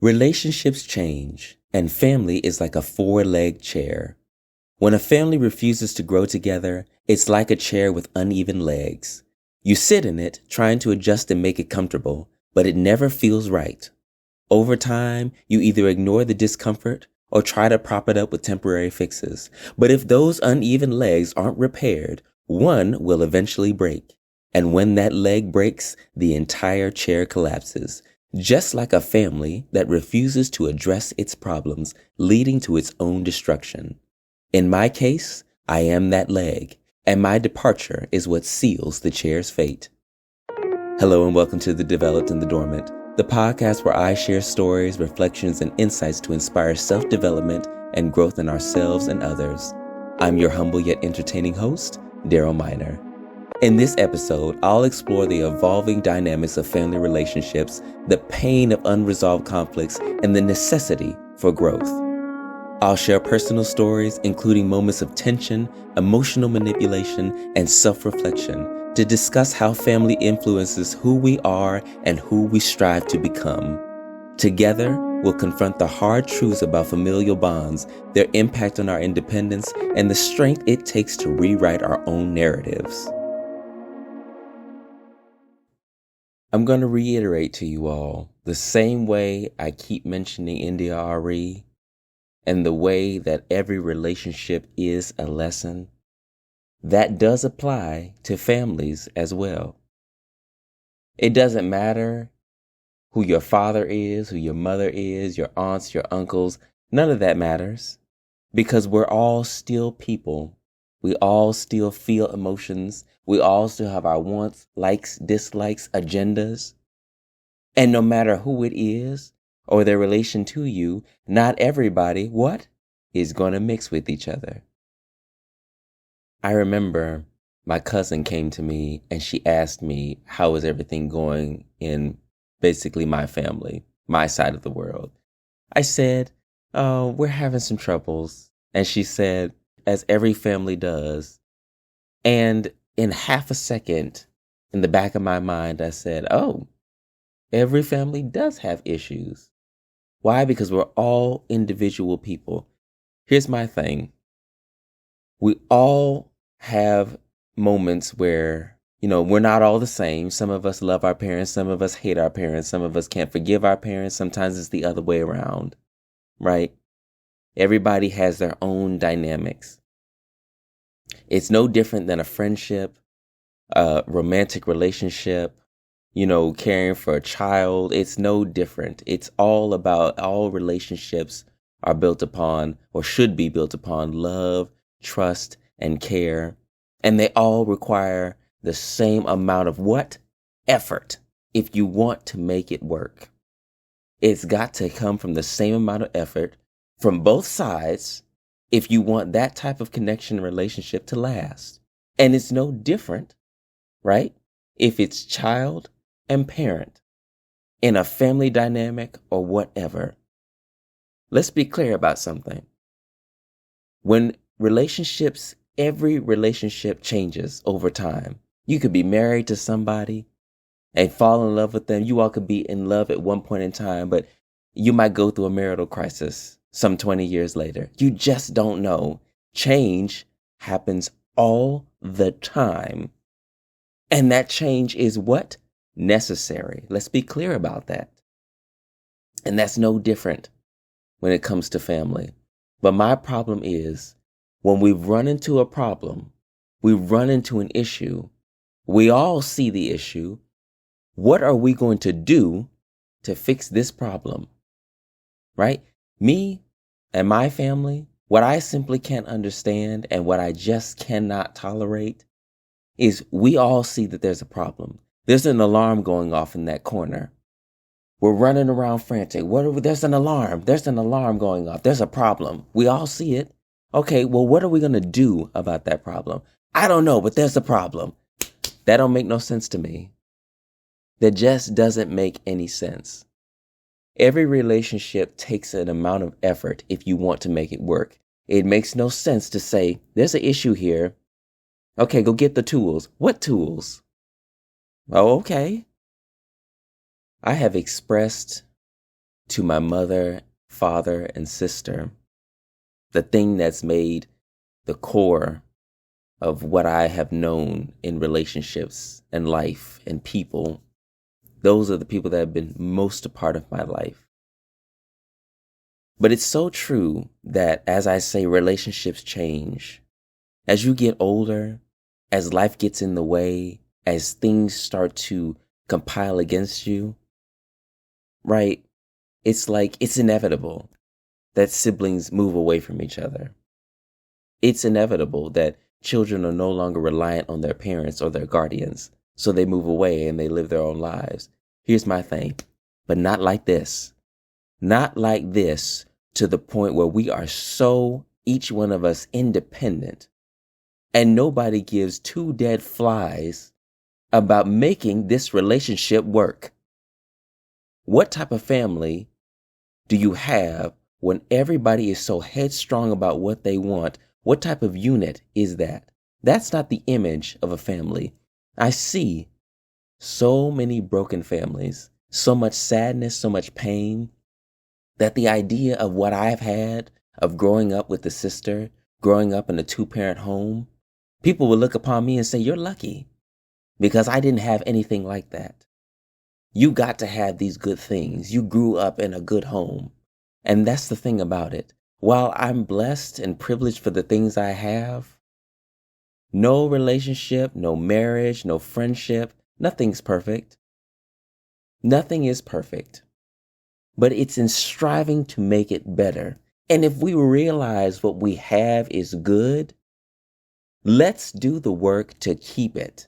Relationships change, and family is like a four-legged chair. When a family refuses to grow together, it's like a chair with uneven legs. You sit in it, trying to adjust and make it comfortable, but it never feels right. Over time, you either ignore the discomfort or try to prop it up with temporary fixes. But if those uneven legs aren't repaired, one will eventually break. And when that leg breaks, the entire chair collapses. Just like a family that refuses to address its problems, leading to its own destruction. In my case, I am that leg, and my departure is what seals the chair's fate. Hello and welcome to the Developed and the Dormant, the podcast where I share stories, reflections, and insights to inspire self-development and growth in ourselves and others. I'm your humble yet entertaining host, Daryl Minor. In this episode, I'll explore the evolving dynamics of family relationships, the pain of unresolved conflicts, and the necessity for growth. I'll share personal stories, including moments of tension, emotional manipulation, and self-reflection, to discuss how family influences who we are and who we strive to become. Together, we'll confront the hard truths about familial bonds, their impact on our independence, and the strength it takes to rewrite our own narratives. I'm going to reiterate to you all, the same way I keep mentioning India RE and the way that every relationship is a lesson, that does apply to families as well. It doesn't matter who your father is, who your mother is, your aunts, your uncles, none of that matters because we're all still people. We all still feel emotions. We all still have our wants, likes, dislikes, agendas. And no matter who it is or their relation to you, not everybody, is going to mix with each other. I remember my cousin came to me and she asked me, how is everything going in basically my family, my side of the world? I said, oh, we're having some troubles. And she said, as every family does. And in half a second, in the back of my mind, I said, oh, every family does have issues. Why? Because we're all individual people. Here's my thing. We all have moments where, we're not all the same. Some of us love our parents. Some of us hate our parents. Some of us can't forgive our parents. Sometimes it's the other way around, right? Everybody has their own dynamics. It's no different than a friendship, a romantic relationship, caring for a child. It's no different. It's all about, all relationships are built upon or should be built upon love, trust, and care. And they all require the same amount of effort if you want to make it work. It's got to come from the same amount of effort from both sides if you want that type of connection and relationship to last. And it's no different, right? If it's child and parent in a family dynamic or whatever. Let's be clear about something. When every relationship changes over time. You could be married to somebody and fall in love with them. You all could be in love at one point in time, but you might go through a marital crisis some 20 years later. You just don't know. Change happens all the time. And that change is necessary. Let's be clear about that. And that's no different when it comes to family. But my problem is when we run into a problem, we run into an issue, we all see the issue. What are we going to do to fix this problem? Right? Me and my family, what I simply can't understand and what I just cannot tolerate is we all see that there's a problem. There's an alarm going off in that corner. We're running around frantic. There's an alarm. There's an alarm going off. There's a problem. We all see it. Okay, well, what are we going to do about that problem? I don't know, but there's a problem. That don't make no sense to me. That just doesn't make any sense. Every relationship takes an amount of effort if you want to make it work. It makes no sense to say, there's an issue here. Okay, go get the tools. What tools? Oh, okay. I have expressed to my mother, father, and sister, the thing that's made the core of what I have known in relationships and life and people, those are the people that have been most a part of my life. But it's so true that, as I say, relationships change. As you get older, as life gets in the way, as things start to compile against you, right? It's like it's inevitable that siblings move away from each other. It's inevitable that children are no longer reliant on their parents or their guardians, so they move away and they live their own lives. Here's my thing, but not like this. Not like this, to the point where we are so, each one of us, independent, and nobody gives two dead flies about making this relationship work. What type of family do you have when everybody is so headstrong about what they want? What type of unit is that? That's not the image of a family. I see so many broken families, so much sadness, so much pain, that the idea of what I've had of growing up with a sister, growing up in a two-parent home, people will look upon me and say, you're lucky because I didn't have anything like that. You got to have these good things. You grew up in a good home. And that's the thing about it. While I'm blessed and privileged for the things I have, no relationship, no marriage, no friendship, nothing's perfect. Nothing is perfect. But it's in striving to make it better. And if we realize what we have is good, let's do the work to keep it.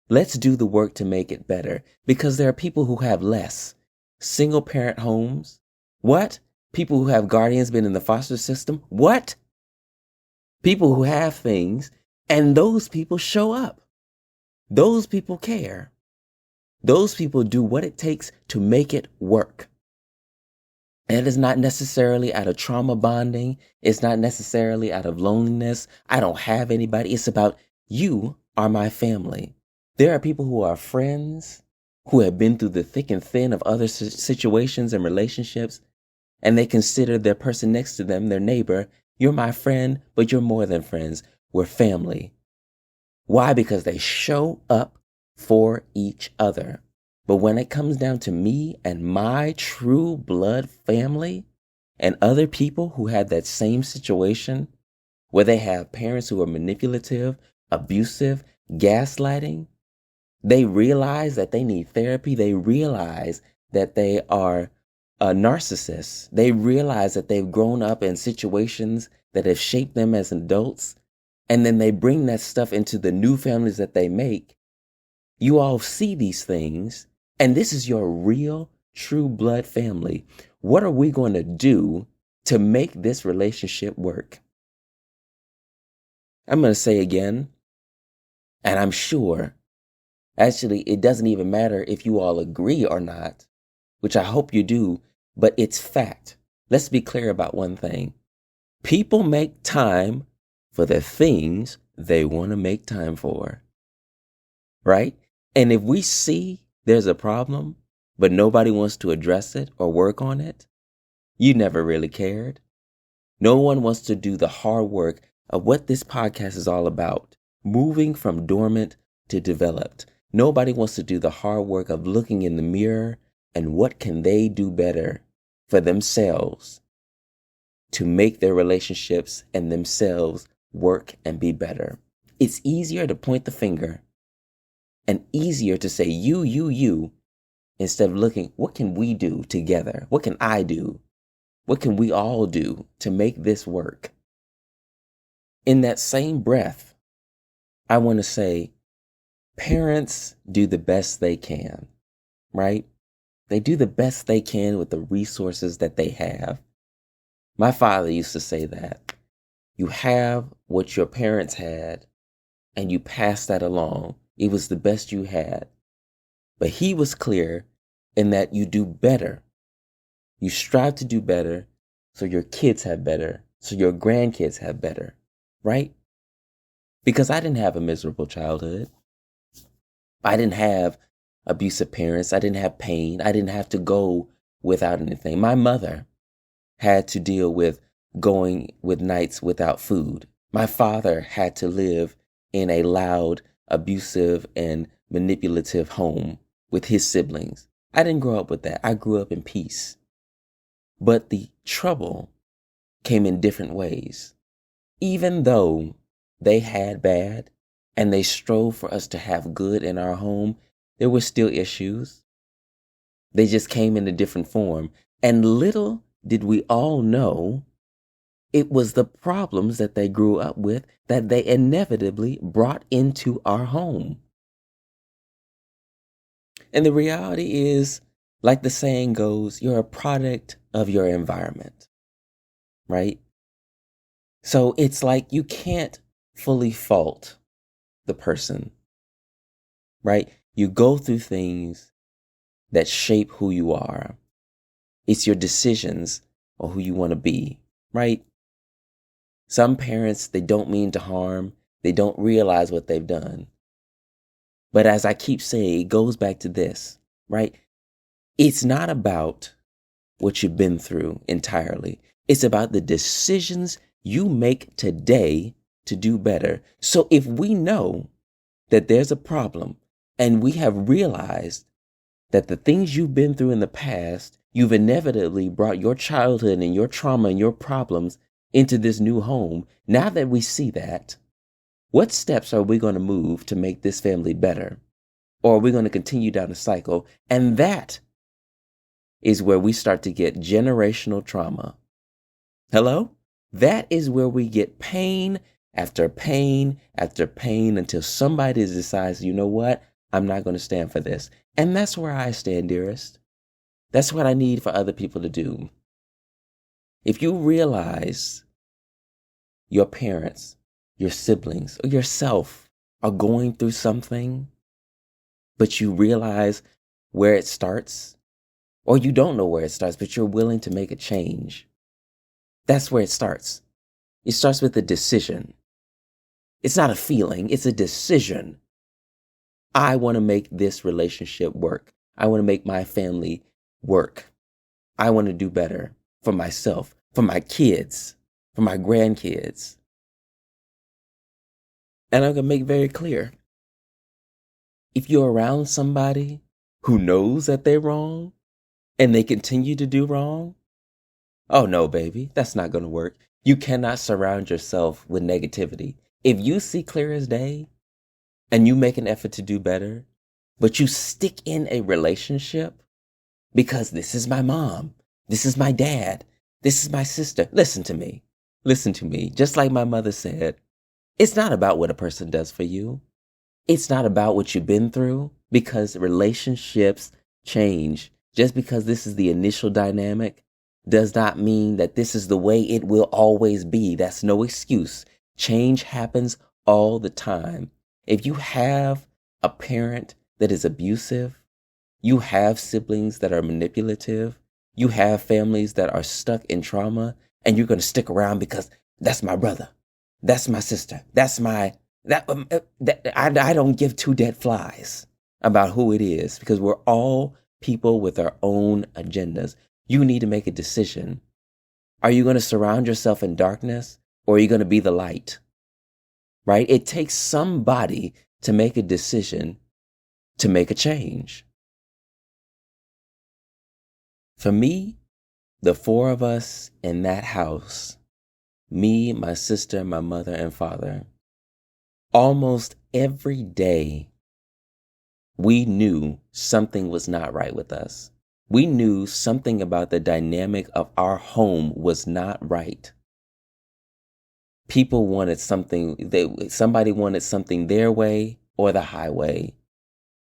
Let's do the work to make it better, because there are people who have less. Single parent homes. What? People who have guardians been in the foster system. What? People who have things, and those people show up. Those people care. Those people do what it takes to make it work. And it is not necessarily out of trauma bonding. It's not necessarily out of loneliness. I don't have anybody. It's about, you are my family. There are people who are friends, who have been through the thick and thin of other situations and relationships, and they consider their person next to them, their neighbor, you're my friend, but you're more than friends. We're family. Why? Because they show up for each other. But when it comes down to me and my true blood family and other people who had that same situation, where they have parents who are manipulative, abusive, gaslighting, they realize that they need therapy. They realize that they are narcissists. They realize that they've grown up in situations that have shaped them as adults. And then they bring that stuff into the new families that they make. You all see these things, and this is your real, true blood family. What are we going to do to make this relationship work? I'm going to say again, and I'm sure, actually, it doesn't even matter if you all agree or not, which I hope you do, but it's fact. Let's be clear about one thing. People make time for the things they want to make time for, right? And if we see there's a problem, but nobody wants to address it or work on it, you never really cared. No one wants to do the hard work of what this podcast is all about, moving from dormant to developed. Nobody wants to do the hard work of looking in the mirror and what can they do better for themselves to make their relationships and themselves work and be better. It's easier to point the finger and easier to say you, instead of looking, what can we do together? What can I do? What can we all do to make this work? In that same breath, I want to say, parents do the best they can, right? They do the best they can with the resources that they have. My father used to say that. You have what your parents had, and you pass that along. It was the best you had. But he was clear in that you do better. You strive to do better so your kids have better, so your grandkids have better, right? Because I didn't have a miserable childhood. I didn't have abusive parents. I didn't have pain. I didn't have to go without anything. My mother had to deal with going with nights without food. My father had to live in a loud, abusive, and manipulative home with his siblings. I didn't grow up with that. I grew up in peace. But the trouble came in different ways. Even though they had bad and they strove for us to have good in our home, there were still issues. They just came in a different form. And little did we all know it was the problems that they grew up with that they inevitably brought into our home. And the reality is, like the saying goes, you're a product of your environment, right? So it's like you can't fully fault the person, right? You go through things that shape who you are. It's your decisions or who you want to be, right? Some parents, they don't mean to harm. They don't realize what they've done. But as I keep saying, it goes back to this, right? It's not about what you've been through entirely. It's about the decisions you make today to do better. So if we know that there's a problem and we have realized that the things you've been through in the past, you've inevitably brought your childhood and your trauma and your problems into this new home. Now that we see that, what steps are we going to move to make this family better? Or are we going to continue down the cycle? And that is where we start to get generational trauma. Hello? That is where we get pain after pain after pain until somebody decides, you know what? I'm not going to stand for this. And that's where I stand, dearest. That's what I need for other people to do. If you realize your parents, your siblings, or yourself are going through something, but you realize where it starts, or you don't know where it starts, but you're willing to make a change, that's where it starts. It starts with a decision. It's not a feeling, it's a decision. I want to make this relationship work. I want to make my family work. I want to do better for myself, for my kids, for my grandkids. And I'm going to make very clear, if you're around somebody who knows that they're wrong and they continue to do wrong, oh no, baby, that's not going to work. You cannot surround yourself with negativity. If you see clear as day and you make an effort to do better, but you stick in a relationship because this is my mom, this is my dad, this is my sister. Listen to me. Listen to me. Just like my mother said, it's not about what a person does for you. It's not about what you've been through, because relationships change. Just because this is the initial dynamic does not mean that this is the way it will always be. That's no excuse. Change happens all the time. If you have a parent that is abusive, you have siblings that are manipulative, you have families that are stuck in trauma, and you're going to stick around because that's my brother, that's my sister, I don't give two dead flies about who it is, because we're all people with our own agendas. You need to make a decision. Are you going to surround yourself in darkness, or are you going to be the light? Right? It takes somebody to make a decision to make a change. For me, the four of us in that house, me, my sister, my mother, and father, almost every day, we knew something was not right with us. We knew something about the dynamic of our home was not right. People wanted somebody wanted something their way or the highway.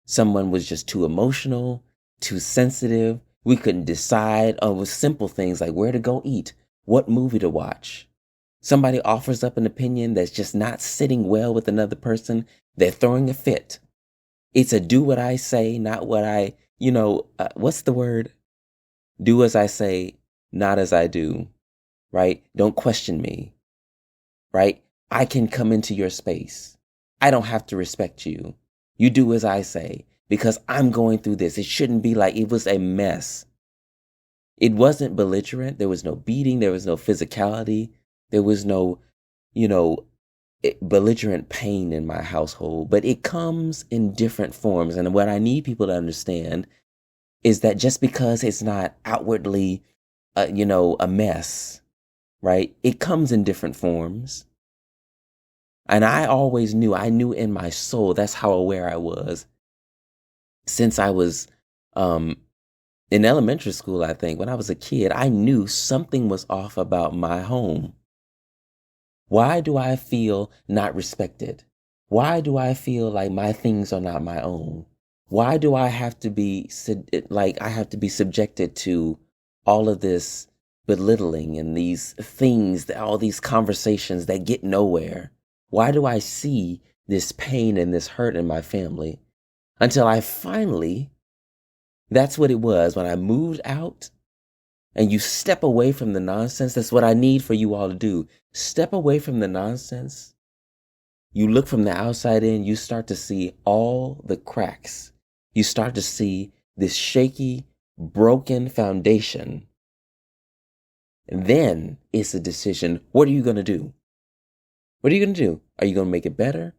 Someone was just too emotional, too sensitive. We couldn't decide on simple things like where to go eat, what movie to watch. Somebody offers up an opinion that's just not sitting well with another person. They're throwing a fit. It's a do what I say, not what what's the word? Do as I say, not as I do, right? Don't question me, right? I can come into your space. I don't have to respect you. You do as I say, because I'm going through this. It shouldn't be like it was a mess. It wasn't belligerent. There was no beating. There was no physicality. There was no, you know, belligerent pain in my household. But it comes in different forms. And what I need people to understand is that just because it's not outwardly, a mess, right? It comes in different forms. And I knew in my soul, that's how aware I was. Since I was in elementary school, I think, when I was a kid, I knew something was off about my home. Why do I feel not respected? Why do I feel like my things are not my own? Why do I have to be subjected to all of this belittling and these things, all these conversations that get nowhere? Why do I see this pain and this hurt in my family? Until I finally, that's what it was when I moved out and you step away from the nonsense. That's what I need for you all to do. Step away from the nonsense. You look from the outside in, you start to see all the cracks. You start to see this shaky, broken foundation. And then it's a decision. What are you going to do? What are you going to do? Are you going to make it better?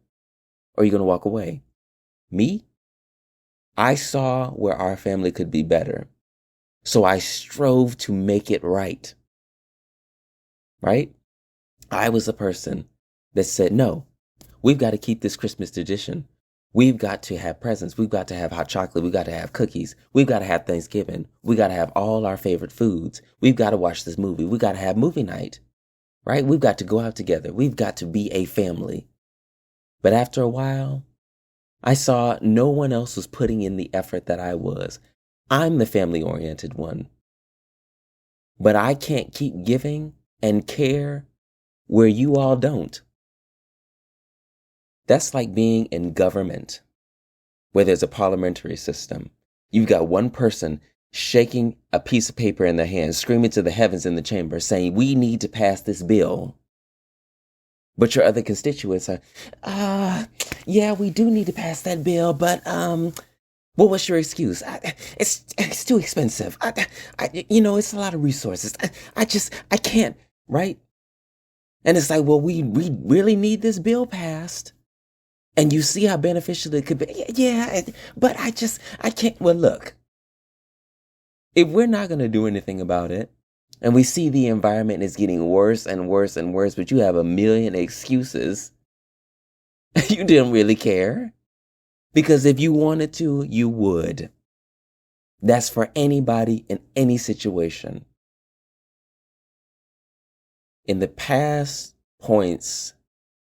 Or are you going to walk away? Me? I saw where our family could be better. So I strove to make it right. Right? I was a person that said, no, we've got to keep this Christmas tradition. We've got to have presents. We've got to have hot chocolate. We've got to have cookies. We've got to have Thanksgiving. We've got to have all our favorite foods. We've got to watch this movie. We've got to have movie night. Right? We've got to go out together. We've got to be a family. But after a while, I saw no one else was putting in the effort that I was. I'm the family-oriented one. But I can't keep giving and care where you all don't. That's like being in government, where there's a parliamentary system. You've got one person shaking a piece of paper in their hand, screaming to the heavens in the chamber, saying, we need to pass this bill. But your other constituents are, yeah, we do need to pass that bill, but what's your excuse? It's too expensive. It's a lot of resources. I can't, right? And it's like, well, we really need this bill passed. And you see how beneficial it could be. Yeah, but I can't. Well, look, if we're not going to do anything about it, and we see the environment is getting worse and worse and worse, but you have a million excuses, you didn't really care. Because if you wanted to, you would. That's for anybody in any situation. In the past points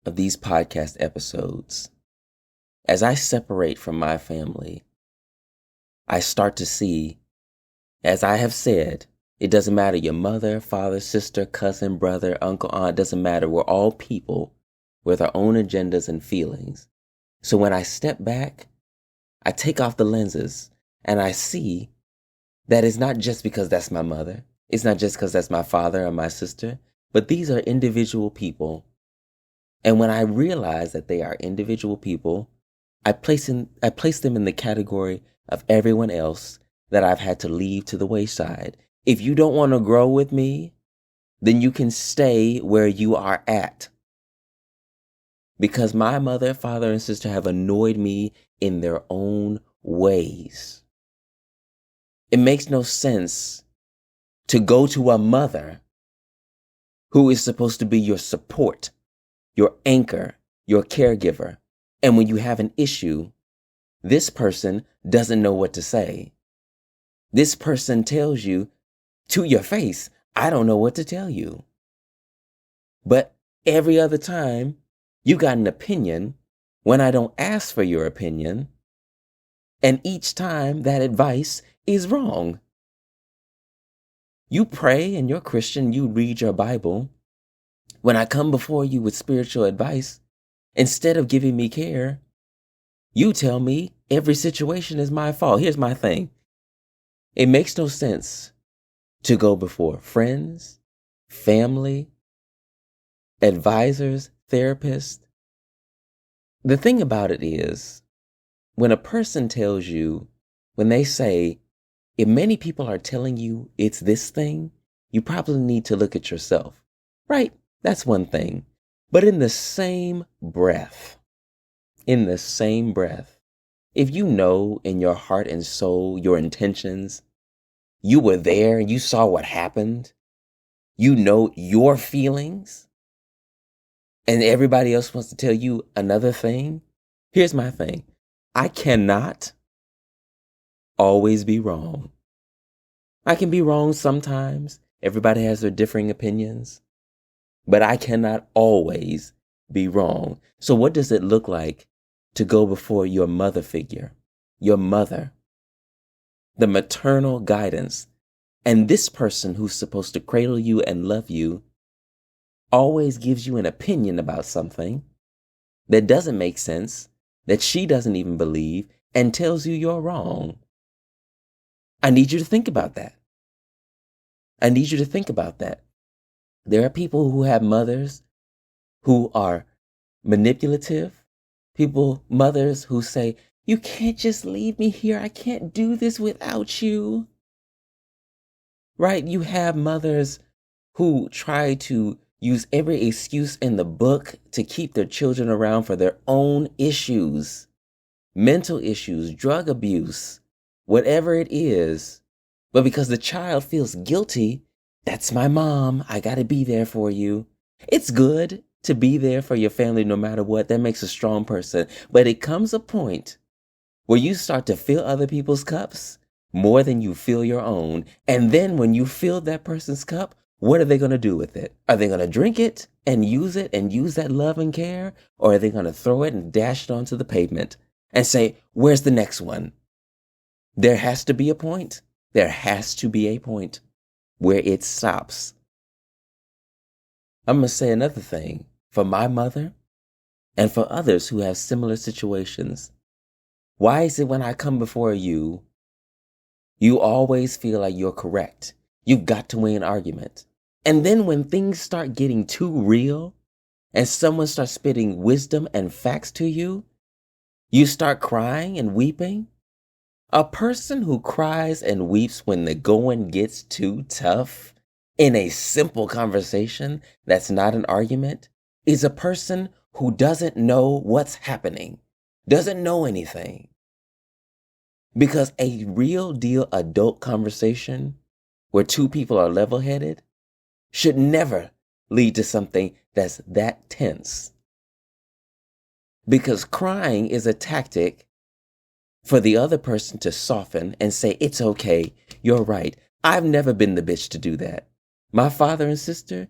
of these podcast episodes, as I separate from my family, I start to see, as I have said, it doesn't matter your mother, father, sister, cousin, brother, uncle, aunt, doesn't matter. We're all people with our own agendas and feelings. So when I step back, I take off the lenses and I see that it's not just because that's my mother. It's not just because that's my father or my sister, but these are individual people. And when I realize that they are individual people, I place them in the category of everyone else that I've had to leave to the wayside. If you don't want to grow with me, then you can stay where you are at. Because my mother, father, and sister have annoyed me in their own ways. It makes no sense to go to a mother who is supposed to be your support, your anchor, your caregiver. And when you have an issue, this person doesn't know what to say. This person tells you to your face, I don't know what to tell you. But every other time, you got an opinion when I don't ask for your opinion. And each time that advice is wrong. You pray and you're Christian, you read your Bible. When I come before you with spiritual advice, instead of giving me care, you tell me every situation is my fault. Here's my thing. It makes no sense to go before friends, family, advisors, therapists. The thing about it is, when a person tells you, when they say, If many people are telling you it's this thing, you probably need to look at yourself. Right? That's one thing. But in the same breath, if you know in your heart and soul your intentions, you were there and you saw what happened, you know your feelings, and everybody else wants to tell you another thing, here's my thing. I cannot always be wrong. I can be wrong sometimes. Everybody has their differing opinions. But I cannot always be wrong. So what does it look like to go before your mother figure? Your mother. The maternal guidance. And this person who's supposed to cradle you and love you always gives you an opinion about something that doesn't make sense, that she doesn't even believe, and tells you you're wrong. I need you to think about that. There are people who have mothers who are manipulative, mothers who say, you can't just leave me here. I can't do this without you. Right? You have mothers who try to use every excuse in the book to keep their children around for their own issues, mental issues, drug abuse, whatever it is. But because the child feels guilty, that's my mom, I gotta be there for you. It's good to be there for your family no matter what. That makes a strong person. But it comes a point where you start to fill other people's cups more than you fill your own. And then when you fill that person's cup, what are they going to do with it? Are they going to drink it and use that love and care? Or are they going to throw it and dash it onto the pavement and say, where's the next one? There has to be a point. There has to be a point where it stops. I'm going to say another thing for my mother and for others who have similar situations. Why is it when I come before you, you always feel like you're correct? You've got to win an argument. And then when things start getting too real and someone starts spitting wisdom and facts to you, you start crying and weeping. A person who cries and weeps when the going gets too tough in a simple conversation that's not an argument is a person who doesn't know what's happening, doesn't know anything. Because a real deal adult conversation where two people are level-headed should never lead to something that's that tense. Because crying is a tactic for the other person to soften and say, it's okay, you're right. I've never been the bitch to do that. My father and sister,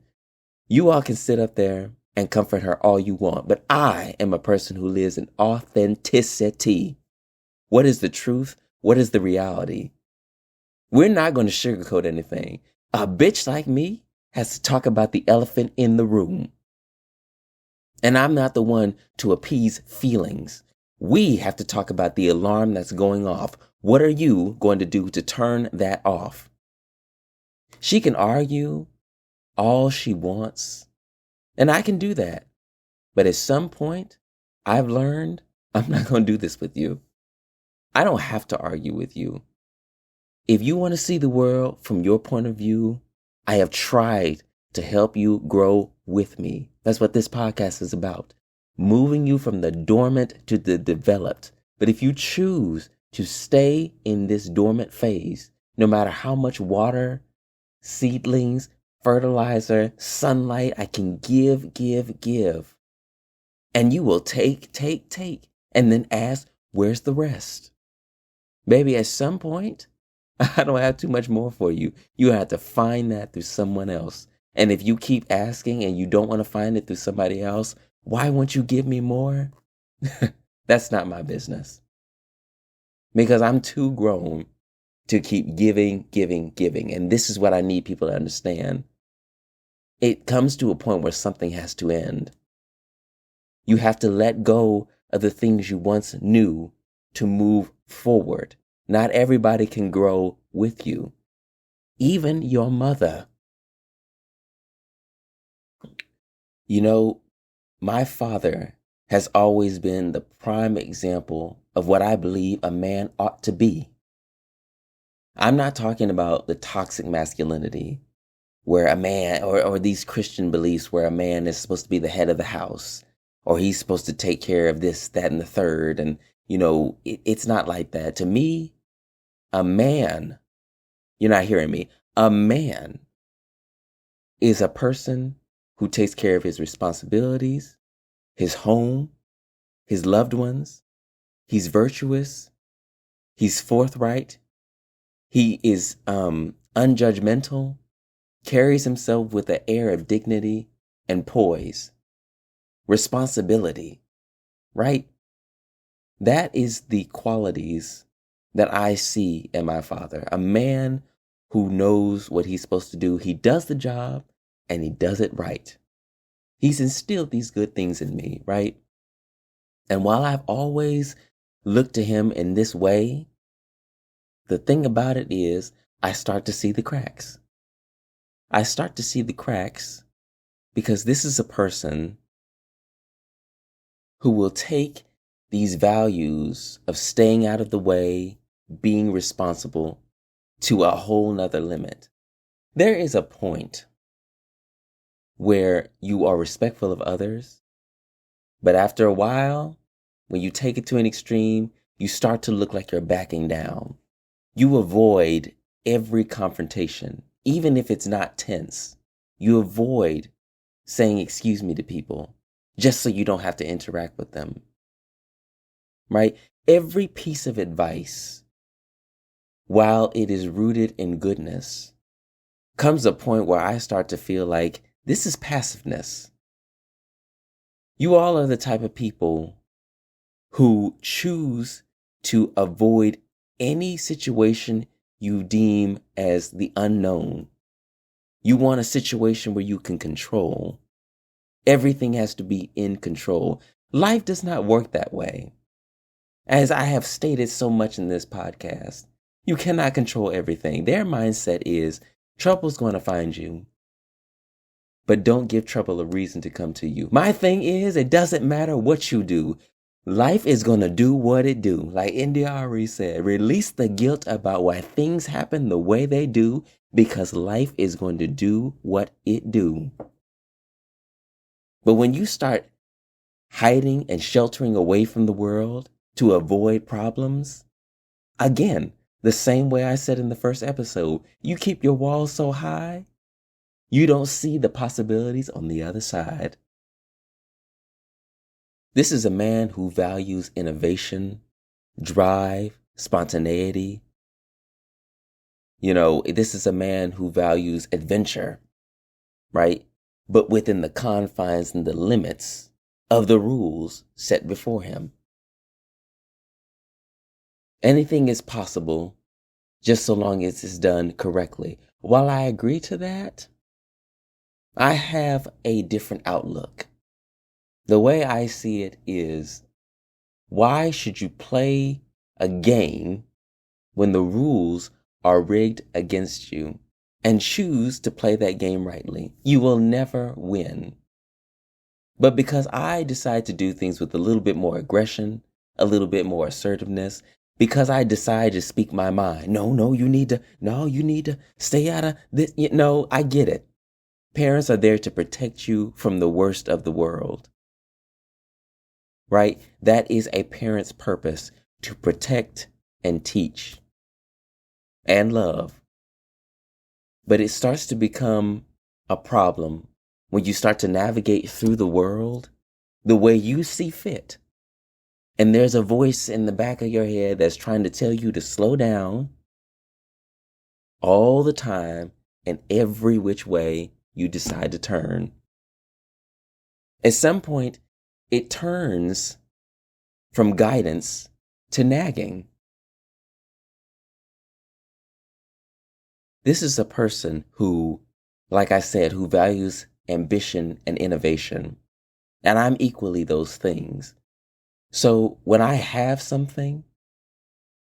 you all can sit up there and comfort her all you want, but I am a person who lives in authenticity. What is the truth? What is the reality? We're not going to sugarcoat anything. A bitch like me has to talk about the elephant in the room. And I'm not the one to appease feelings. We have to talk about the alarm that's going off. What are you going to do to turn that off? She can argue all she wants, and I can do that. But at some point, I've learned I'm not going to do this with you. I don't have to argue with you. If you want to see the world from your point of view, I have tried to help you grow with me. That's what this podcast is about. Moving you from the dormant to the developed. But if you choose to stay in this dormant phase, no matter how much water, seedlings, fertilizer, sunlight I can give, and you will take, and then ask, where's the rest? Baby, at some point, I don't have too much more for you. You have to find that through someone else. And if you keep asking and you don't want to find it through somebody else, why won't you give me more? That's not my business. Because I'm too grown to keep giving. And this is what I need people to understand. It comes to a point where something has to end. You have to let go of the things you once knew to move forward. Not everybody can grow with you. Even your mother. You know, my father has always been the prime example of what I believe a man ought to be. I'm not talking about the toxic masculinity where a man, or these Christian beliefs where a man is supposed to be the head of the house, or he's supposed to take care of this, that, and the third. And, it's not like that. To me, a man, you're not hearing me, a man is a person who takes care of his responsibilities, his home, his loved ones. He's virtuous. He's forthright. He is unjudgmental, carries himself with an air of dignity and poise, responsibility, right? That is the qualities that I see in my father. A man who knows what he's supposed to do. He does the job and he does it right. He's instilled these good things in me, right? And while I've always looked to him in this way, the thing about it is I start to see the cracks. I start to see the cracks because this is a person who will take these values of staying out of the way, being responsible, to a whole nother limit. There is a point where you are respectful of others, but after a while, when you take it to an extreme, you start to look like you're backing down. You avoid every confrontation, even if it's not tense. You avoid saying excuse me to people just so you don't have to interact with them. Right? Every piece of advice, while it is rooted in goodness, comes a point where I start to feel like this is passiveness. You all are the type of people who choose to avoid any situation you deem as the unknown. You want a situation where you can control. Everything has to be in control. Life does not work that way. As I have stated so much in this podcast, you cannot control everything. Their mindset is trouble's going to find you, but don't give trouble a reason to come to you. My thing is, it doesn't matter what you do. Life is going to do what it do. Like India.Arie said, release the guilt about why things happen the way they do, because life is going to do what it do. But when you start hiding and sheltering away from the world to avoid problems, again, the same way I said in the first episode, you keep your walls so high, you don't see the possibilities on the other side. This is a man who values innovation, drive, spontaneity. This is a man who values adventure, right? But within the confines and the limits of the rules set before him. Anything is possible just so long as it's done correctly. While I agree to that, I have a different outlook. The way I see it is, why should you play a game when the rules are rigged against you and choose to play that game rightly? You will never win. But because I decide to do things with a little bit more aggression, a little bit more assertiveness, because I decide to speak my mind. No, you need to stay out of this. I get it. Parents are there to protect you from the worst of the world. Right? That is a parent's purpose, to protect and teach and love. But it starts to become a problem when you start to navigate through the world the way you see fit. And there's a voice in the back of your head that's trying to tell you to slow down all the time and every which way you decide to turn. At some point, it turns from guidance to nagging. This is a person who, like I said, who values ambition and innovation. And I'm equally those things. So when I have something,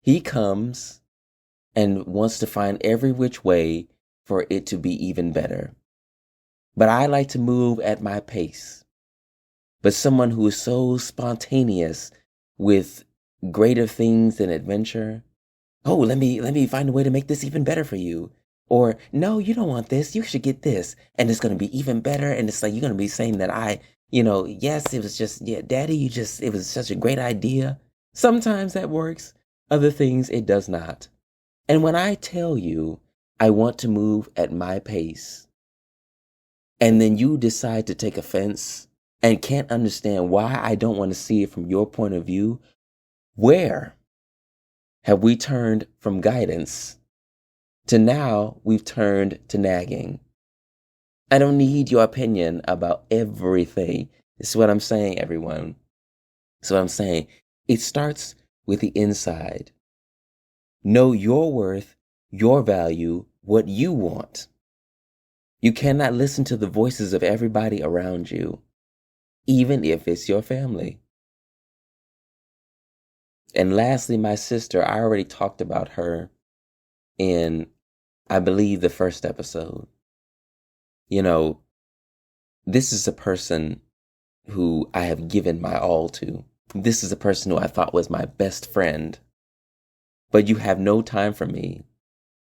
he comes and wants to find every which way for it to be even better. But I like to move at my pace. But someone who is so spontaneous with greater things than adventure, Oh, let me find a way to make this even better for you. Or no, you don't want this. You should get this. And it's going to be even better. And it's like, you're going to be saying that yes, it was just, yeah, daddy, it was such a great idea. Sometimes that works. Other things it does not. And when I tell you I want to move at my pace, and then you decide to take offense and can't understand why I don't want to see it from your point of view, where have we turned from guidance to now we've turned to nagging? I don't need your opinion about everything. This is what I'm saying, everyone. So I'm saying it starts with the inside. Know your worth, your value, what you want. You cannot listen to the voices of everybody around you, even if it's your family. And lastly, my sister, I already talked about her in, I believe, the first episode. This is a person who I have given my all to. This is a person who I thought was my best friend. But you have no time for me.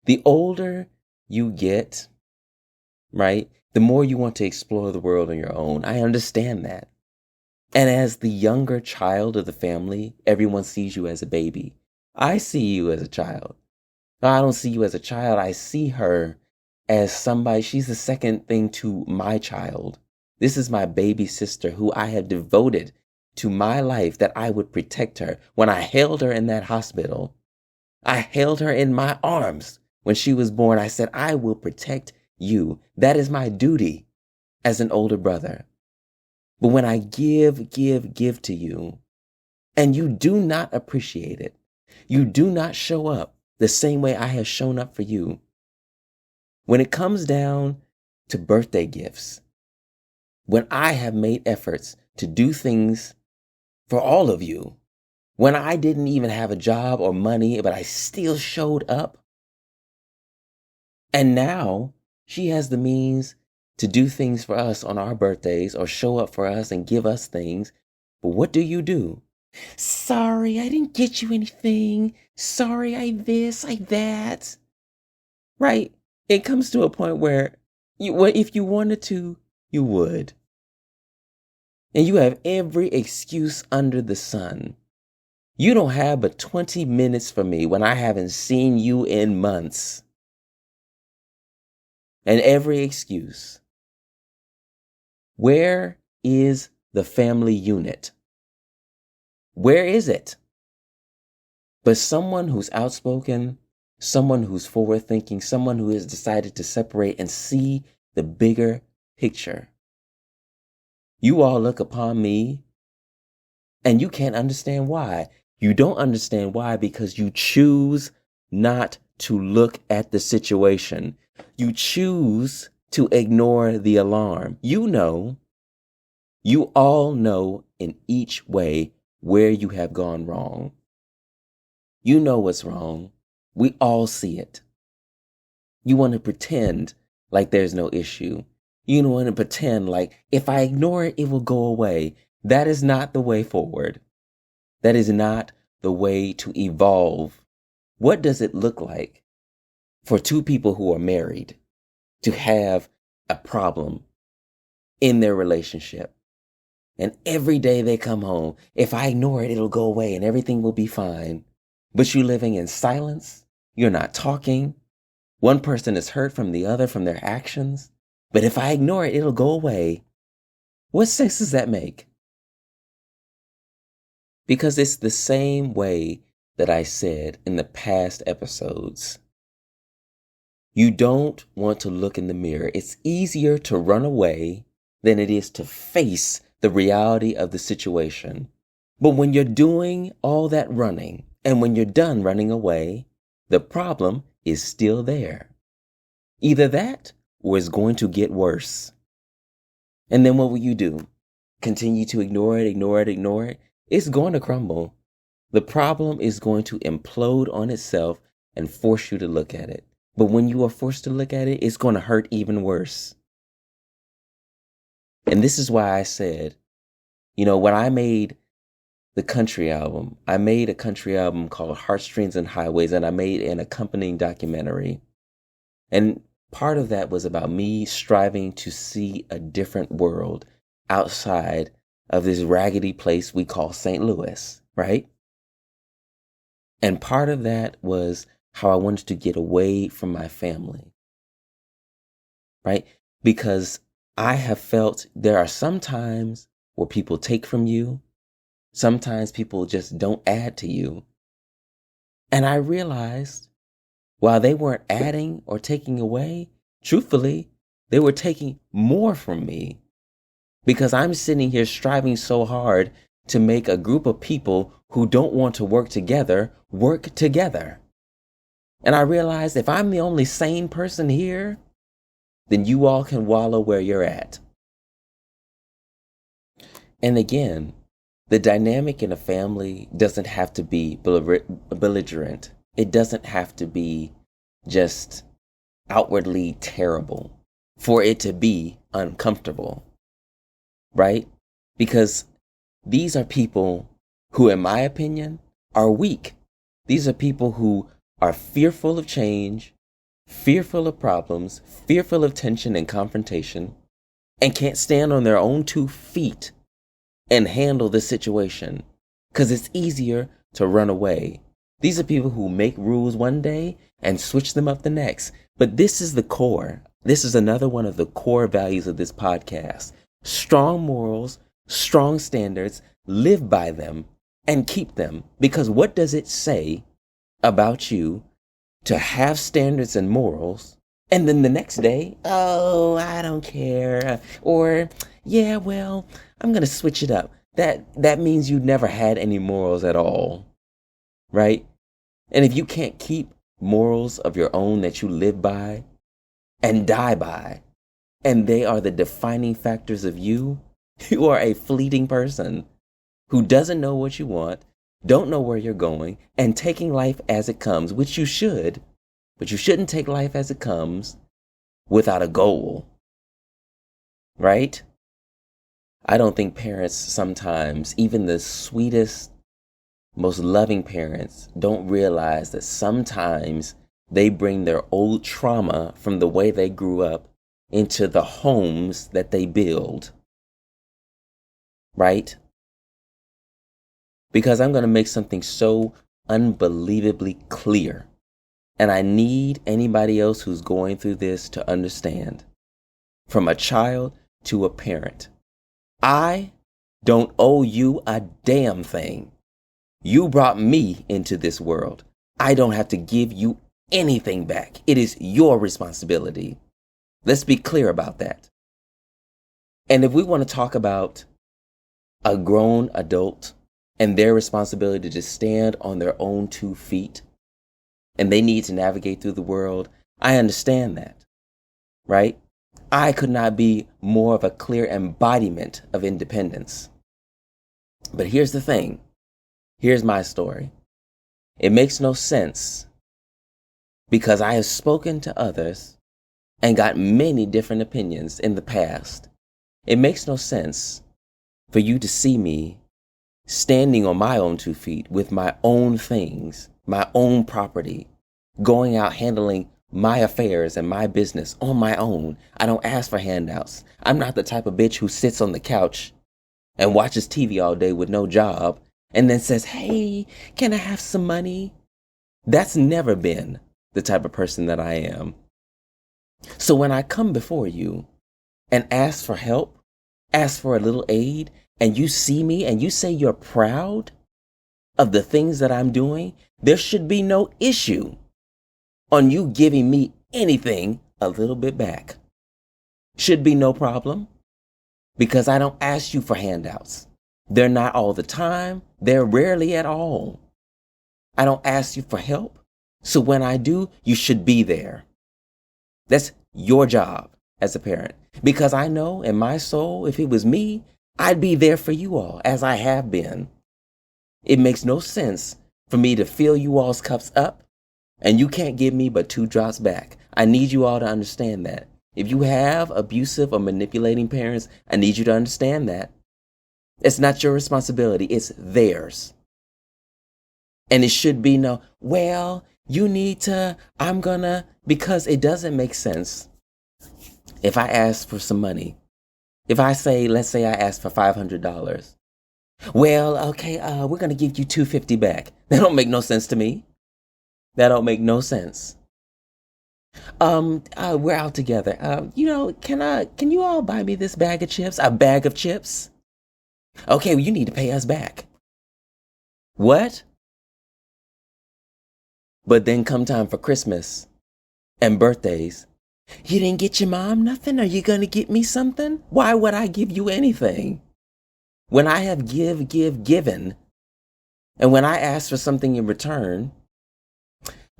The older you get, right, the more you want to explore the world on your own. I understand that. And as the younger child of the family, everyone sees you as a baby. I see you as a child. No, I don't see you as a child. I see her as somebody. She's the second thing to my child. This is my baby sister who I have devoted to my life, that I would protect her. When I held her in that hospital, I held her in my arms. When she was born, I said, I will protect you. That is my duty as an older brother. But when I give to you, and you do not appreciate it, you do not show up the same way I have shown up for you. When it comes down to birthday gifts, when I have made efforts to do things for all of you, when I didn't even have a job or money, but I still showed up. And now she has the means to do things for us on our birthdays or show up for us and give us things. But what do? Sorry, I didn't get you anything. Sorry, I this, I that. Right? It comes to a point where if you wanted to, you would. And you have every excuse under the sun. You don't have but 20 minutes for me when I haven't seen you in months. And every excuse. Where is the family unit? Where is it? But someone who's outspoken, someone who's forward thinking, someone who has decided to separate and see the bigger picture. You all look upon me and you can't understand why. You don't understand why because you choose not to look at the situation. You choose to ignore the alarm. You all know in each way where you have gone wrong. You know what's wrong. We all see it. You want to pretend like there's no issue. You want to pretend like if I ignore it, it will go away. That is not the way forward. That is not the way to evolve. What does it look like for two people who are married to have a problem in their relationship? And every day they come home, if I ignore it, it'll go away and everything will be fine. But you're living in silence. You're not talking. One person is hurt from the other, from their actions. But if I ignore it, it'll go away. What sense does that make? Because it's the same way that I said in the past episodes. You don't want to look in the mirror. It's easier to run away than it is to face the reality of the situation. But when you're doing all that running, and when you're done running away, the problem is still there. Either that, or it's going to get worse. And then what will you do? Continue to ignore it? It's going to crumble. The problem is going to implode on itself and force you to look at it. But when you are forced to look at it, it's going to hurt even worse. And this is why I said, when I made the country album. I made a country album called Heartstrings and Highways, and I made an accompanying documentary. And part of that was about me striving to see a different world outside of this raggedy place we call St. Louis, right? And part of that was how I wanted to get away from my family, right? Because I have felt there are some times where people take from you. Sometimes people just don't add to you. And I realized while they weren't adding or taking away, truthfully, they were taking more from me because I'm sitting here striving so hard to make a group of people who don't want to work together work together. And I realized if I'm the only sane person here, then you all can wallow where you're at. And again, the dynamic in a family doesn't have to be belligerent. It doesn't have to be just outwardly terrible for it to be uncomfortable, right? Because these are people who, in my opinion, are weak. These are people who are fearful of change, fearful of problems, fearful of tension and confrontation, and can't stand on their own 2 feet and handle the situation because it's easier to run away. These are people who make rules one day and switch them up the next. But this is the core. This is another one of the core values of this podcast. Strong morals, strong standards, live by them and keep them. Because what does it say about you to have standards and morals and then the next day, oh, I don't care. Or, yeah, well, I'm going to switch it up. That means you never had any morals at all, right? And if you can't keep morals of your own that you live by and die by, and they are the defining factors of you, you are a fleeting person who doesn't know what you want, don't know where you're going, and taking life as it comes, which you should, but you shouldn't take life as it comes without a goal, right? I don't think parents sometimes, even the sweetest, most loving parents, don't realize that sometimes they bring their old trauma from the way they grew up into the homes that they build, right? Because I'm going to make something so unbelievably clear. And I need anybody else who's going through this to understand. From a child to a parent, I don't owe you a damn thing. You brought me into this world. I don't have to give you anything back. It is your responsibility. Let's be clear about that. And if we want to talk about a grown adult and their responsibility to stand on their own 2 feet, and they need to navigate through the world, I understand that, right? I could not be more of a clear embodiment of independence. But here's the thing. Here's my story. It makes no sense because I have spoken to others and got many different opinions in the past. It makes no sense for you to see me standing on my own 2 feet with my own things, my own property, going out handling my affairs and my business on my own. I don't ask for handouts. I'm not the type of bitch who sits on the couch and watches TV all day with no job and then says, hey, can I have some money? That's never been the type of person that I am. So when I come before you and ask for help, ask for a little aid, and you see me and you say you're proud of the things that I'm doing, there should be no issue on you giving me anything a little bit back. Should be no problem because I don't ask you for handouts. They're not all the time. They're rarely at all. I don't ask you for help. So when I do, you should be there. That's your job as a parent. Because I know in my soul, if it was me, I'd be there for you all as I have been. It makes no sense for me to fill you all's cups up and you can't give me but 2 drops back. I need you all to understand that. If you have abusive or manipulating parents, I need you to understand that. It's not your responsibility. It's theirs. And it should be no, well, you need to, because it doesn't make sense. If I ask for some money, if I say, let's say I ask for $500. Well, okay, we're going to give you $250 back. That don't make no sense to me. That don't make no sense. We're out together. Can you all buy me this bag of chips? A bag of chips? Okay, well, you need to pay us back. What? But then come time for Christmas and birthdays. You didn't get your mom nothing? Are you going to get me something? Why would I give you anything? When I have given, and when I ask for something in return,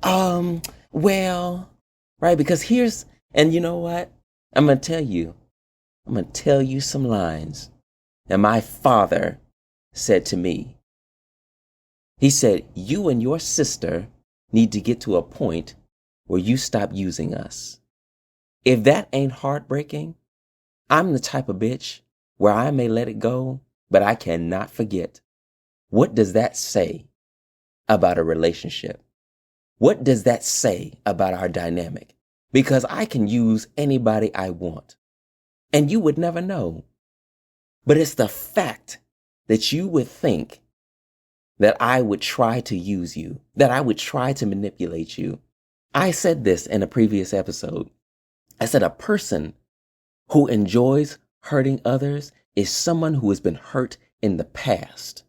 well, right, because and you know what? I'm going to tell you some lines that my father said to me. He said, you and your sister need to get to a point where you stop using us. If that ain't heartbreaking, I'm the type of bitch where I may let it go, but I cannot forget. What does that say about a relationship? What does that say about our dynamic? Because I can use anybody I want, and you would never know. But it's the fact that you would think that I would try to use you, that I would try to manipulate you. I said this in a previous episode. I said a person who enjoys hurting others is someone who has been hurt in the past.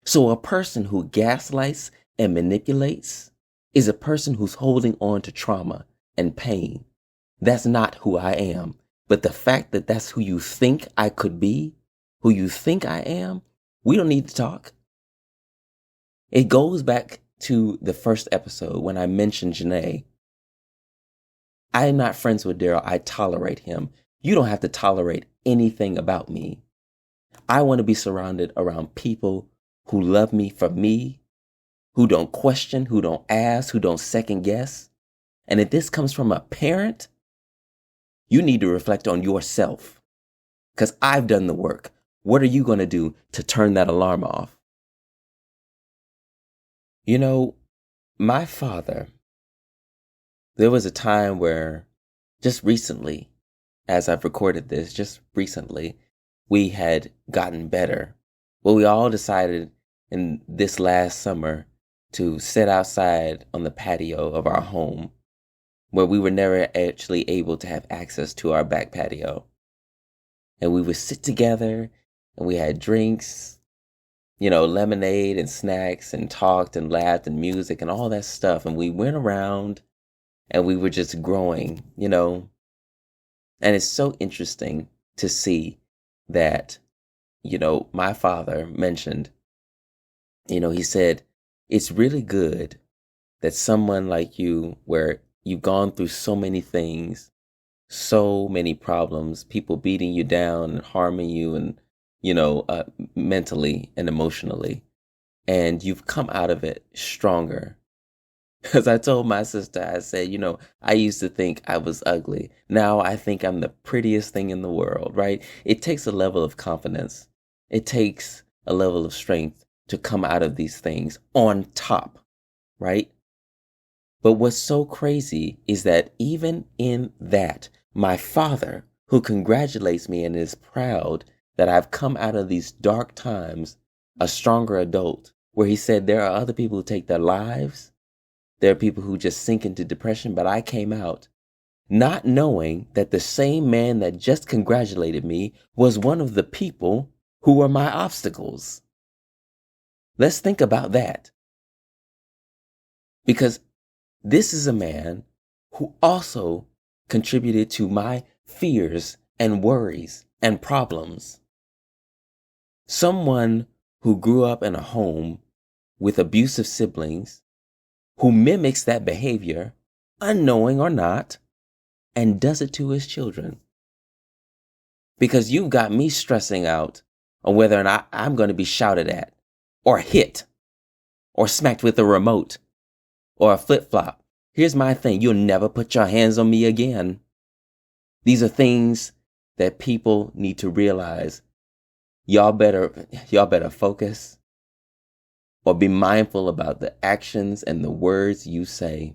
So a person who gaslights and manipulates is a person who's holding on to trauma and pain. That's not who I am. But the fact that that's who you think I could be, who you think I am, we don't need to talk. It goes back to the first episode when I mentioned Janae. I am not friends with Daryl. I tolerate him. You don't have to tolerate anything about me. I want to be surrounded around people who love me for me, who don't question, who don't ask, who don't second guess. And if this comes from a parent, you need to reflect on yourself, because I've done the work. What are you going to do to turn that alarm off? You know, my father, there was a time where just recently, as I've recorded this, just recently, we had gotten better. Well, we all decided in this last summer to sit outside on the patio of our home, where we were never actually able to have access to our back patio. And we would sit together and we had drinks, lemonade and snacks, and talked and laughed and music and all that stuff. And we went around and we were just growing, And it's so interesting to see that, my father mentioned, he said, it's really good that someone like you, where you've gone through so many things, so many problems, people beating you down and harming you and, mentally and emotionally. And you've come out of it stronger. Because I told my sister, I said, I used to think I was ugly. Now I think I'm the prettiest thing in the world, right? It takes a level of confidence. It takes a level of strength to come out of these things on top, right? But what's so crazy is that even in that, my father, who congratulates me and is proud that I've come out of these dark times a stronger adult, where he said there are other people who take their lives. There are people who just sink into depression, but I came out not knowing that the same man that just congratulated me was one of the people who were my obstacles. Let's think about that. Because this is a man who also contributed to my fears and worries and problems. Someone who grew up in a home with abusive siblings, who mimics that behavior, unknowing or not, and does it to his children. Because you've got me stressing out on whether or not I'm going to be shouted at, or hit, or smacked with a remote, or a flip-flop. Here's my thing. You'll never put your hands on me again. These are things that people need to realize y'all better focus or be mindful about the actions and the words you say.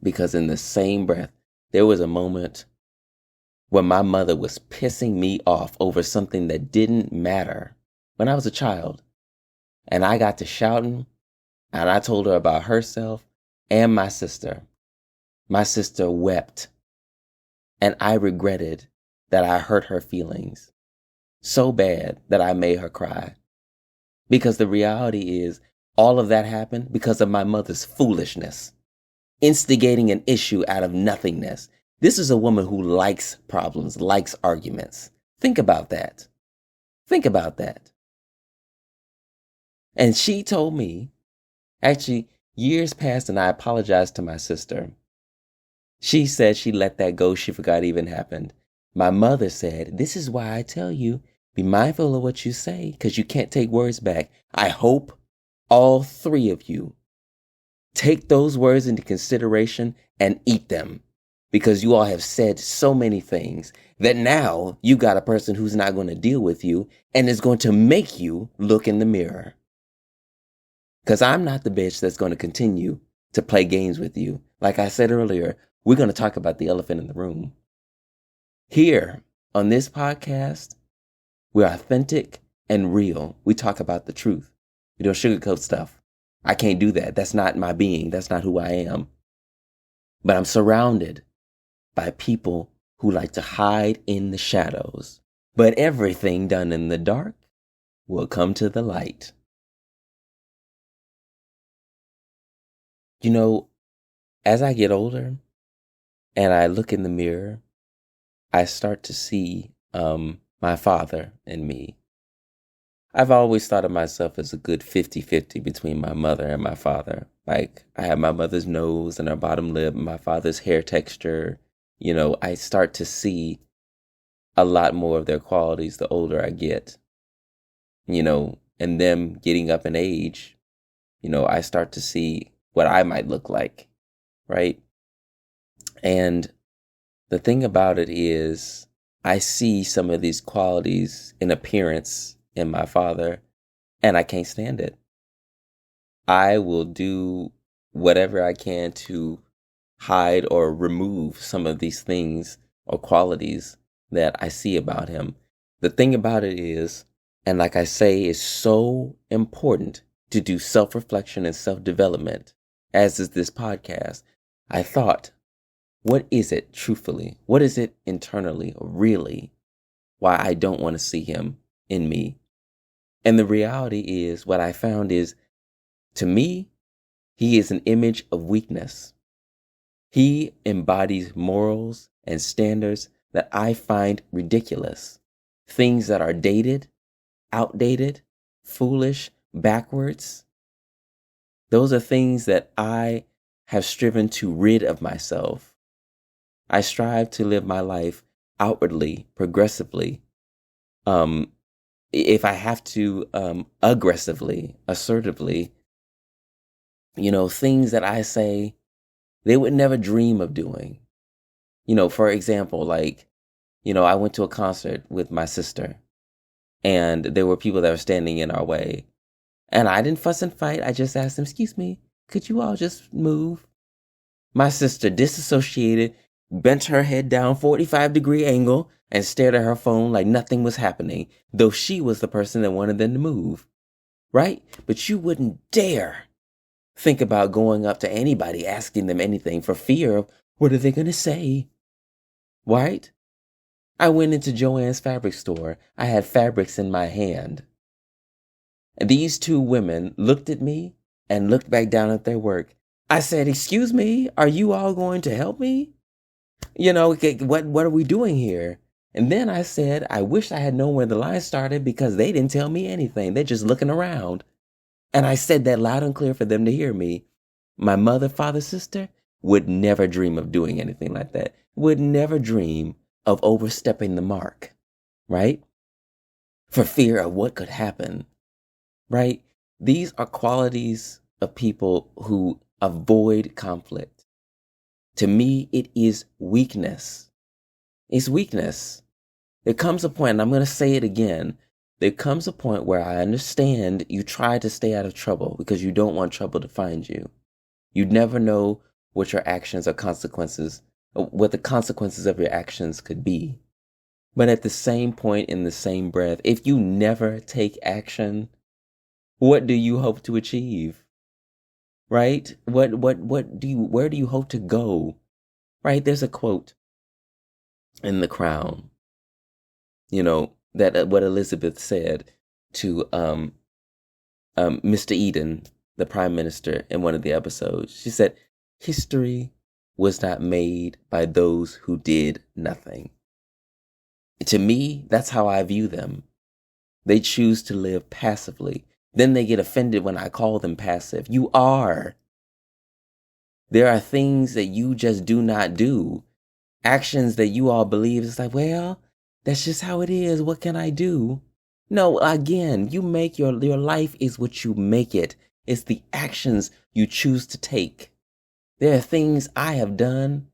Because in the same breath, there was a moment when my mother was pissing me off over something that didn't matter when I was a child. And I got to shouting, and I told her about herself and my sister. My sister wept, and I regretted that I hurt her feelings so bad that I made her cry. Because the reality is, all of that happened because of my mother's foolishness, instigating an issue out of nothingness. This is a woman who likes problems, likes arguments. Think about that. Think about that. And she told me, actually, years passed and I apologized to my sister. She said she let that go. She forgot it even happened. My mother said, this is why I tell you, be mindful of what you say because you can't take words back. I hope all three of you take those words into consideration and eat them because you all have said so many things that now you got a person who's not going to deal with you and is going to make you look in the mirror. Because I'm not the bitch that's going to continue to play games with you. Like I said earlier, we're going to talk about the elephant in the room. Here on this podcast, we're authentic and real. We talk about the truth. We don't sugarcoat stuff. I can't do that. That's not my being. That's not who I am. But I'm surrounded by people who like to hide in the shadows. But everything done in the dark will come to the light. You know, as I get older and I look in the mirror, I start to see my father and me. I've always thought of myself as a good 50-50 between my mother and my father. Like, I have my mother's nose and her bottom lip, my father's hair texture. You know, I start to see a lot more of their qualities the older I get. You know, and them getting up in age, you know, I start to see what I might look like, right? And the thing about it is, I see some of these qualities in appearance in my father, and I can't stand it. I will do whatever I can to hide or remove some of these things or qualities that I see about him. The thing about it is, and like I say, it's so important to do self-reflection and self-development, as is this podcast. I thought, what is it truthfully? What is it internally, really, why I don't want to see him in me? And the reality is, what I found is, to me, he is an image of weakness. He embodies morals and standards that I find ridiculous. Things that are dated, outdated, foolish, backwards. Those are things that I have striven to rid of myself. I strive to live my life outwardly, progressively. If I have to, aggressively, assertively, you know, things that I say they would never dream of doing. You know, for example, like, you know, I went to a concert with my sister and there were people that were standing in our way. And I didn't fuss and fight. I just asked them, excuse me, could you all just move? My sister disassociated, bent her head down 45-degree angle and stared at her phone like nothing was happening, though she was the person that wanted them to move. Right? But you wouldn't dare think about going up to anybody asking them anything for fear of what are they going to say? Right? I went into Joann's fabric store. I had fabrics in my hand. And these two women looked at me and looked back down at their work. I said, excuse me, are you all going to help me? You know, what are we doing here? And then I said, I wish I had known where the line started because they didn't tell me anything. They're just looking around. And I said that loud and clear for them to hear me. My mother, father, sister would never dream of doing anything like that. Would never dream of overstepping the mark, right? For fear of what could happen, right? These are qualities of people who avoid conflict. To me, it is weakness. It's weakness. There comes a point, and I'm going to say it again. There comes a point where I understand you try to stay out of trouble because you don't want trouble to find you. You never know what your actions or consequences, what the consequences of your actions could be. But at the same point, in the same breath, if you never take action, what do you hope to achieve? Right? Where do you hope to go? Right? There's a quote in The Crown, that what Elizabeth said to Mr. Eden, the Prime Minister, in one of the episodes. She said, "History was not made by those who did nothing." To me, that's how I view them. They choose to live passively. Then they get offended when I call them passive. You are. There are things that you just do not do. Actions that you all believe is like, well, that's just how it is. What can I do? No, again, you make your life is what you make it. It's the actions you choose to take. There are things I have done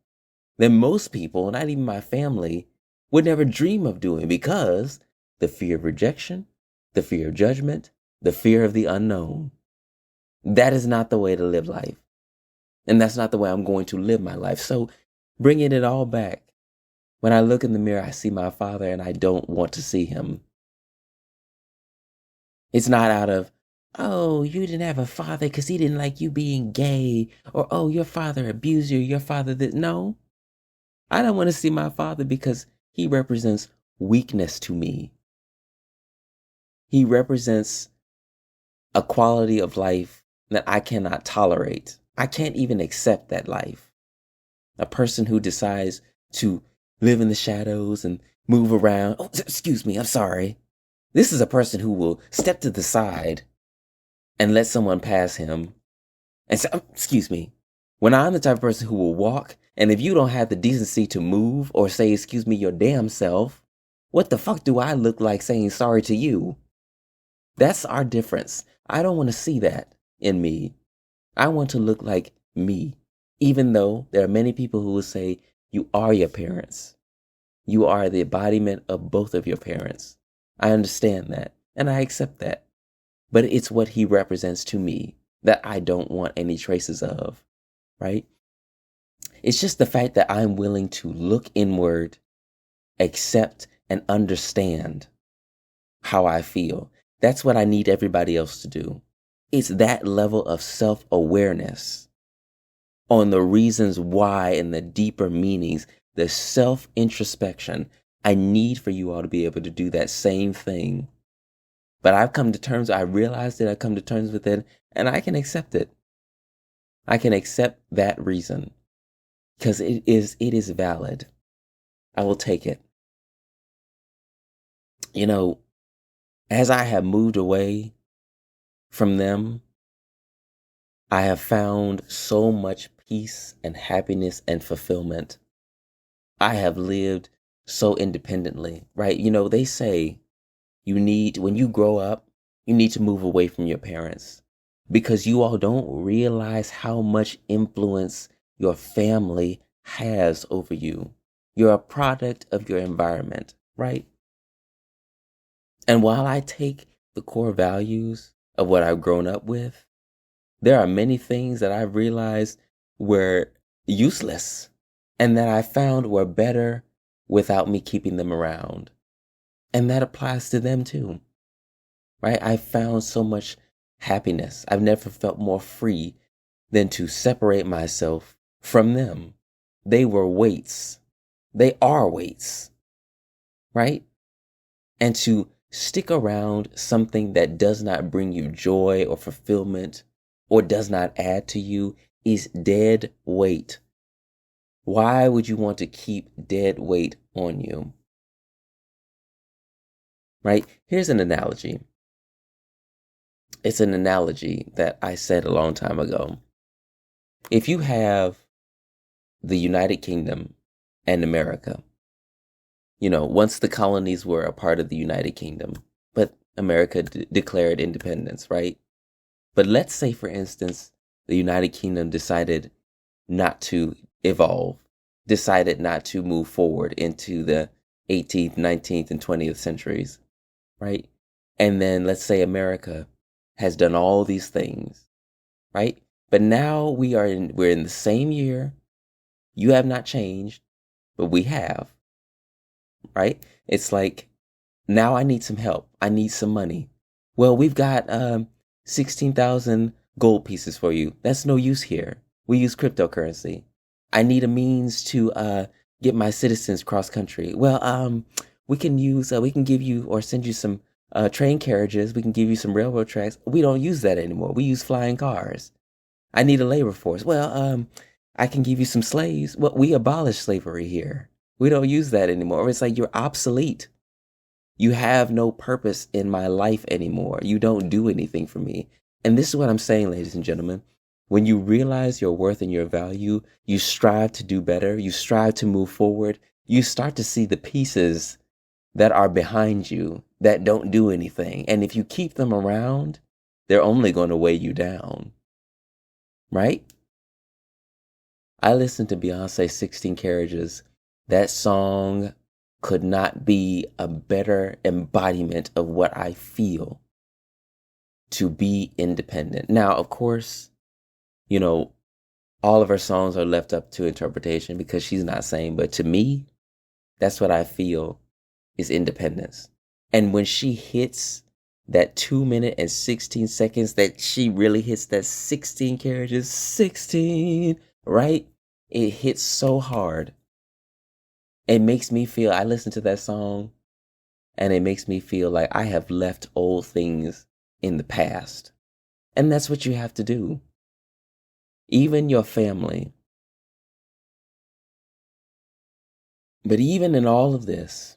that most people, not even my family, would never dream of doing because the fear of rejection, the fear of judgment, the fear of the unknown. That is not the way to live life. And that's not the way I'm going to live my life. So bringing it all back, when I look in the mirror, I see my father and I don't want to see him. It's not out of, oh, you didn't have a father because he didn't like you being gay, or, oh, your father abused you, your father did. No, I don't want to see my father because he represents weakness to me. He represents a quality of life that I cannot tolerate. I can't even accept that life. A person who decides to live in the shadows and move around. Oh, excuse me, I'm sorry. This is a person who will step to the side and let someone pass him and say, excuse me. When I'm the type of person who will walk, and if you don't have the decency to move or say, excuse me, your damn self, what the fuck do I look like saying sorry to you? That's our difference. I don't want to see that in me. I want to look like me, even though there are many people who will say, you are your parents. You are the embodiment of both of your parents. I understand that, and I accept that. But it's what he represents to me that I don't want any traces of, right? It's just the fact that I'm willing to look inward, accept, and understand how I feel. That's what I need everybody else to do. It's that level of self-awareness on the reasons why and the deeper meanings, the self-introspection. I need for you all to be able to do that same thing. But I realized it, I come to terms with it, and I can accept it. I can accept that reason because it is valid. I will take it. As I have moved away from them, I have found so much peace and happiness and fulfillment. I have lived so independently, right? They say when you grow up, you need to move away from your parents because you all don't realize how much influence your family has over you. You're a product of your environment, right? And while I take the core values of what I've grown up with, there are many things that I've realized were useless and that I found were better without me keeping them around. And that applies to them too, right? I found so much happiness. I've never felt more free than to separate myself from them. They were weights. They are weights, right? And to stick around something that does not bring you joy or fulfillment or does not add to you is dead weight. Why would you want to keep dead weight on you? Right? Here's an analogy. It's an analogy that I said a long time ago. If you have the United Kingdom and America, once the colonies were a part of the United Kingdom, but America declared independence, right? But let's say, for instance, the United Kingdom decided not to evolve, decided not to move forward into the 18th, 19th, and 20th centuries, right? And then let's say America has done all these things, right? But now we're in the same year. You have not changed, but we have, right? It's like, now I need some help. I need some money. Well, we've got 16,000 gold pieces for you. That's no use here. We use cryptocurrency. I need a means to get my citizens cross country. Well, we can give you or send you some train carriages. We can give you some railroad tracks. We don't use that anymore. We use flying cars. I need a labor force. Well, I can give you some slaves. Well, we abolished slavery here. We don't use that anymore. It's like you're obsolete. You have no purpose in my life anymore. You don't do anything for me. And this is what I'm saying, ladies and gentlemen. When you realize your worth and your value, you strive to do better. You strive to move forward. You start to see the pieces that are behind you that don't do anything. And if you keep them around, they're only going to weigh you down. Right? I listened to Beyonce's 16 Carriages. That song could not be a better embodiment of what I feel to be independent. Now, of course, all of her songs are left up to interpretation because she's not saying, but to me, that's what I feel is independence. And when she hits that 2 minute and 16 seconds, that she really hits that 16 carriages, 16, right? It hits so hard. It makes me feel, I listen to that song and it makes me feel like I have left old things in the past. And that's what you have to do. Even your family. But even in all of this,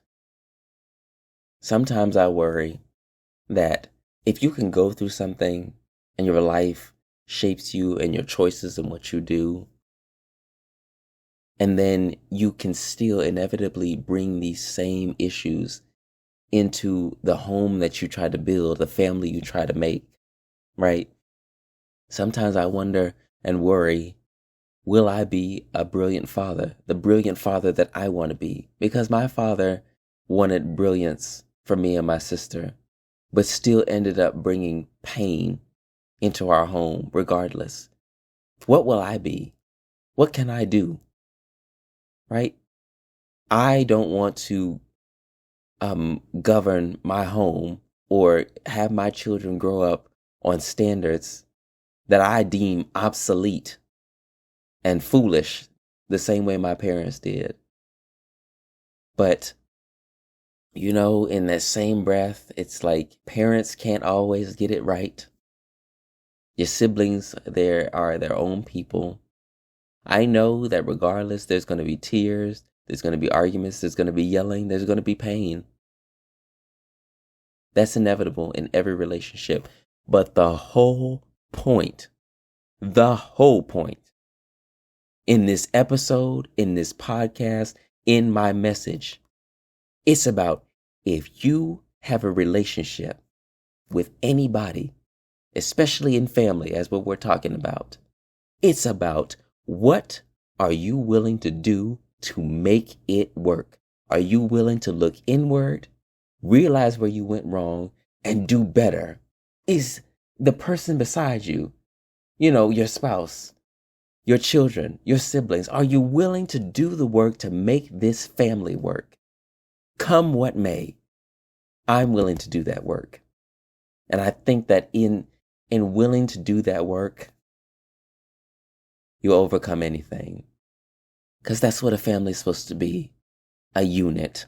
sometimes I worry that if you can go through something and your life shapes you and your choices and what you do, and then you can still inevitably bring these same issues into the home that you try to build, the family you try to make, right? Sometimes I wonder and worry, will I be a brilliant father, the brilliant father that I want to be? Because my father wanted brilliance for me and my sister, but still ended up bringing pain into our home regardless. What will I be? What can I do? Right? I don't want to govern my home or have my children grow up on standards that I deem obsolete and foolish the same way my parents did. But, in that same breath, it's like parents can't always get it right. Your siblings, they are their own people. I know that regardless, there's going to be tears, there's going to be arguments, there's going to be yelling, there's going to be pain. That's inevitable in every relationship. But the whole point in this episode, in this podcast, in my message, it's about if you have a relationship with anybody, especially in family, as what we're talking about, it's about what are you willing to do to make it work? Are you willing to look inward, realize where you went wrong, and do better? Is the person beside you, your spouse, your children, your siblings, are you willing to do the work to make this family work? Come what may, I'm willing to do that work. And I think that in willing to do that work, you overcome anything. Because that's what a family is supposed to be, a unit.